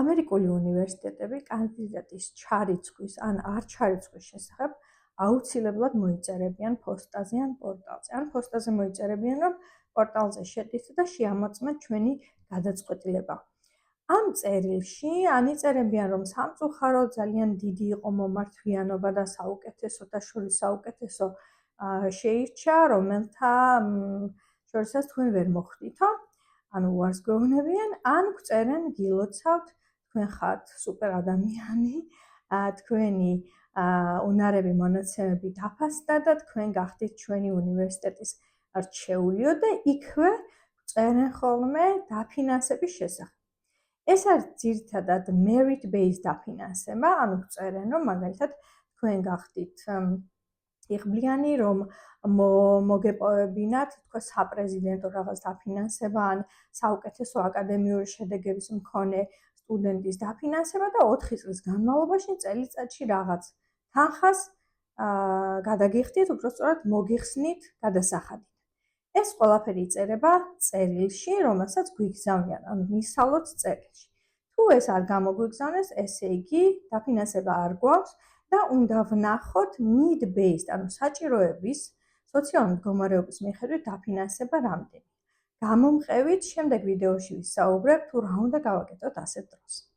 ამერიკული უნივერსიტეტები კანდიდატის ჩარიცხვის ან არ ჩარიცხვის შესახებ აუცილებლად მოიწერებიან ფოსტაზე ან პორტალზე. ან ფოსტაზე მოიწერებიან, რომ პორტალზე შედით და შეამოწმეთ ჩვენი გადაწყვეტილება. ამ წერილში ანიწერებიან, რომ სამწუხაროდ ძალიან დიდი იყო მომართვიანობა და საუკეთესოთა შორის საუკეთესო შეირჩა, რომელთა შორისაც თქვენ ვერ მოხვდითო. ანუ უარს გვეუბნებიან, ან გვწერენ გილოცავთ, თქვენ ხართ სუპერ ადამიანი, თქვენი უნარები მონაცემები დაფასდა და თქვენ გახდით ჩვენი უნივერსიტეტის რჩეულიო და იქვე წერენ ხოლმე დაფინანსების შესახებ. ეს არის ძირითადად merit based დაფინანსება, ანუ წერენ, რომ მაგალითად თქვენ გახდით იღბლიანი, რომ მოგეპოვებინათ თქვა საპრეზიდენტო რაღაც დაფინანსება ან საუკეთესო აკადემიური შედეგების მქონე სტუდენტის დაფინანსება და 4 წლის განმავლობაში წელიწადში რაღაც თანხას გადაგიხდით, უბრალოდ მოგიხსნით გადასახადით. ეს ყველაფერი იწერება წერილში, რომელსაც გვიგზავნიან, ანუ მისალოთ წერილში. თუ ეს არ გამოგვიგზავნეს, ესე იგი დაფინანსება არ გვაქვს და უნდა ვნახოთ need based, ანუ საჭიროების სოციალური მდგომარეობის მიხედვით დაფინანსება რამდენი. გამომყევით შემდეგ ვიდეოში ვისაუბრებ, თუ რა უნდა გავაკეთოთ ასეთ დროს.